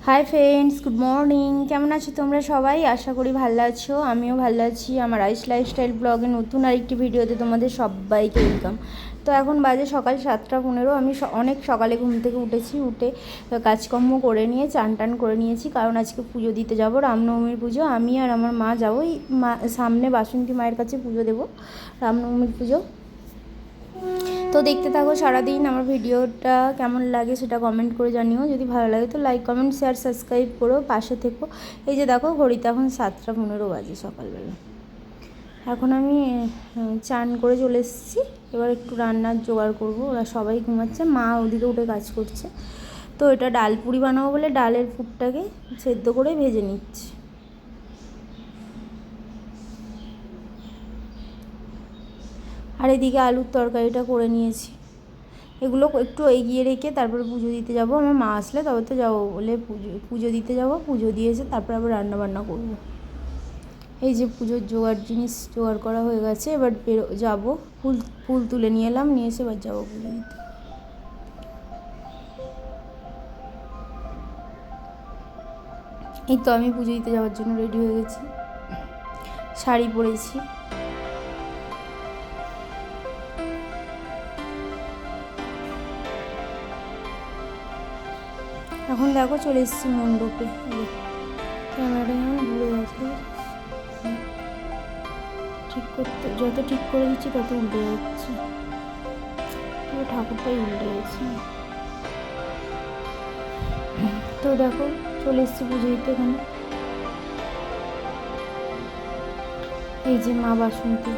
Hi friends, good morning. কেমন আছো তোমরা সবাই? আশা করি ভালো আছো। আমিও ভালো আছি। আমার আইস লাইফস্টাইল ব্লগে নতুন আরেকটি ভিডিওতে তোমাদের সবাইকে ওয়েলকাম। তো এখন বাজে সকাল 7:15। আমি অনেক সকালে ঘুম থেকে উঠে কাজকর্ম করে নিয়ে চান টান করে নিয়েছি, কারণ আজকে পুজো দিতে যাব, রামনবমীর পুজো। আমি আর আমার মা যাবো সামনে বাসন্তী মায়ের কাছে পুজো দেবো, রামনবমীর পুজো। তো দেখতে থাকো সারাদিন। আমার ভিডিওটা কেমন লাগে সেটা কমেন্ট করে জানিও। যদি ভালো লাগে তো লাইক, কমেন্ট, শেয়ার, সাবস্ক্রাইব করো, পাশে থেকো। এই যে দেখো, ঘড়িতে এখন 7:15 বাজে সকালবেলা। এখন আমি চান করে চলে এসেছি। এবার একটু রান্নার জোগাড় করব। ওরা সবাই ঘুমাচ্ছে, মা ওদিকে উঠে কাজ করছে। তো এটা ডাল পুরি বানাবো বলে ডালের পুরটাকে সেদ্ধ করে ভেজে নিচ্ছি। আর এদিকে আলুর তরকারিটা করে নিয়েছি। এগুলো একটু এগিয়ে রেখে তারপরে পুজো দিতে যাব। আমার মা আসলে তবে তো যাবো বলে পুজো দিতে যাব। পুজো দিয়েছে তারপর আবার রান্না বান্না করব। এই যে পুজোর জিনিস জোগাড় করা হয়ে গেছে। এবার যাবো, ফুল তুলে নিয়ে এলাম, নিয়ে এসে এবার যাবো পুজো দিতে। এই তো আমি পুজো দিতে যাওয়ার জন্য রেডি হয়ে গেছি, শাড়ি পরেছি। এখন দেখো চলে এসেছি মণ্ডপে। ক্যামেরাটা যেমন ঘুরে গেছে, ঠিক করতে যত ঠিক করে দিচ্ছি তত উল্টে যাচ্ছে। পুরো ঠাকুরটাই উল্টে গেছে। তো দেখো চলে এসেছি পুজো দিতে। এখানে এই যে মা বাসন্তী,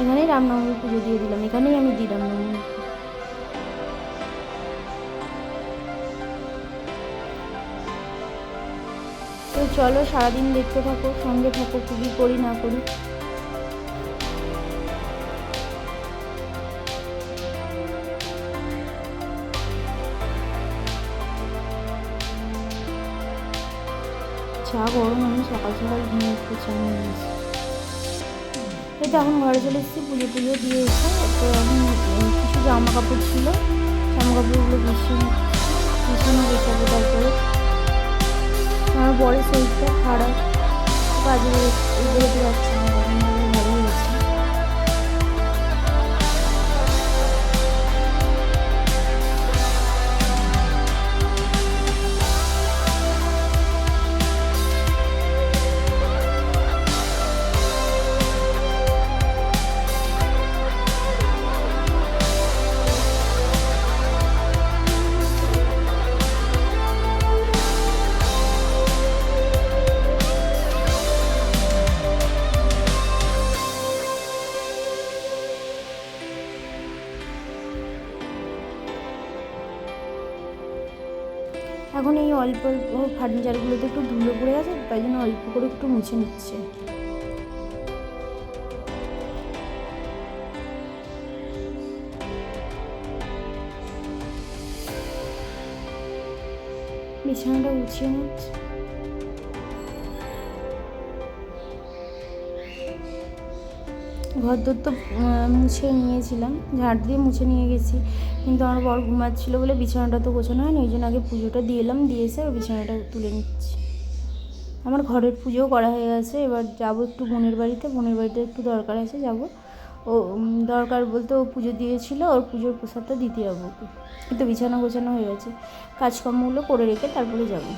এখানেই রামনবমীর পুজো দিয়ে দিলাম। এখানেই আমি দিই রামনবমীর পুজো। তো চলো সারাদিন দেখতে থাকো, সঙ্গে থাকো, পুজো করি না করি। যা গরম, আমি সকাল সকাল ঘুমিয়ে একটু চান নিয়েছি। এই তো এখন ঘরে চলে এসেছি পুজো দিয়ে এসে। তো এখন কিছু জামা কাপড় ছিল, জামা কাপড়গুলো বিছানো গোছাবো। তারপরে আমার বরের শরীরটা খারাপ, কাজে বেরোতে যাচ্ছে না, ভালোই আছে। এখন এই অল্প অল্প ফার্নিচারগুলোতে একটু ধুলো পড়ে গেছে, তাই জন্য অল্প করে একটু মুছে নিচ্ছে। বিছানাটা গুছিয়ে নিচ্ছে। ঘরদোর তো মুছে নিয়েছিলাম, ঝাড় দিয়ে মুছে নিয়ে গেছি, কিন্তু আমার বর ঘুমাচ্ছিলো বলে বিছানাটা তো গোছানো হয়নি। ওই জন্য আগে পুজোটা দিয়ে এলাম, দিয়ে এসে বিছানাটা তুলে নিচ্ছি। আমার ঘরের পুজোও করা হয়ে গেছে। এবার যাবো একটু বোনের বাড়িতে একটু দরকার আছে, যাবো। ও দরকার বলতে ও পুজো দিয়েছিল, ওর পুজোর প্রসাদটা দিতে যাবো ওকে। কিন্তু বিছানা গোছানো হয়ে গেছে, কাজকর্মগুলো করে রেখে তারপরে যাবো।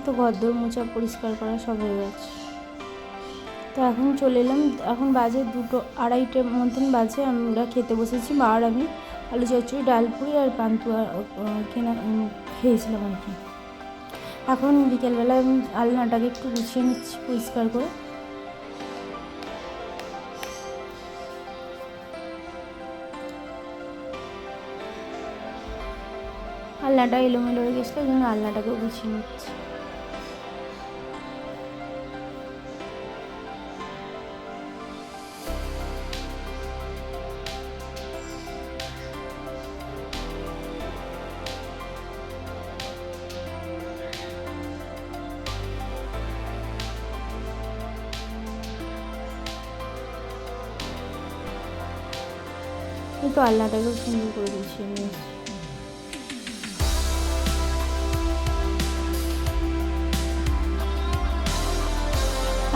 তো ঘরদোর মোছা পরিষ্কার করা সব হয়ে গেছে। তো এখন চলে এলাম। এখন বাজে 2:30 মতন বাজে। আমরা খেতে বসেছি, মা আর আমি। আলু চচ্চড়ি, ডাল পুরি আর পান্তুয়া খেয়েছিলাম আর কি। এখন বিকেলবেলা আমি আলনাটাকে একটু গুছিয়ে নিচ্ছি পরিষ্কার করে। আলনাটা এলোমেলো হয়ে গেছিলো, ওই জন্য আলনাটাকেও গুছিয়ে নিচ্ছি। একটু আলনাটাকেও সুন্দর করে গুছিয়ে নিয়েছি।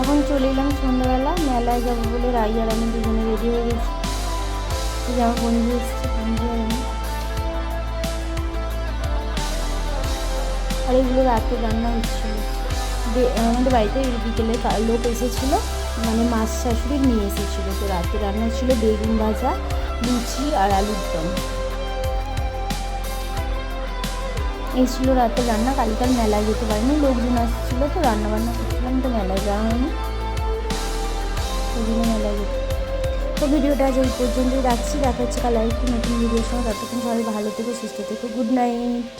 এখন চলে এলাম সন্ধ্যাবেলা, মেলায় যাবো বলে রাই আর আমি দুজনে রেডি হয়ে গেছি। যে আমার বন্ধু এসছে, বন্ধু আর আমি। আর এগুলো রাতে রান্না হচ্ছিল। আমাদের বাড়িতে বিকেলে লোক এসেছিলো, মানে মাছ শাশুড়ি নিয়ে এসেছিলো। তো রাতে রান্না ছিল বেগুন ভাজা, লুচি আর আলুর দম। এই ছিল রাতের রান্না। কালকার মেলায় যেতে পারিনি, লোকজন আসছিলো তো রান্না বান্না করছিলাম, তো মেলায় যাওয়া হয়নি, ওই জন্য মেলায় যেতে। তো ভিডিওটা আজ এই পর্যন্তই রাখছি। দেখা হচ্ছে কাল আরেকটি নতুন ভিডিওর সঙ্গে। ততক্ষণ সবাই ভালো থেকো, সুস্থ থেকো। Good night.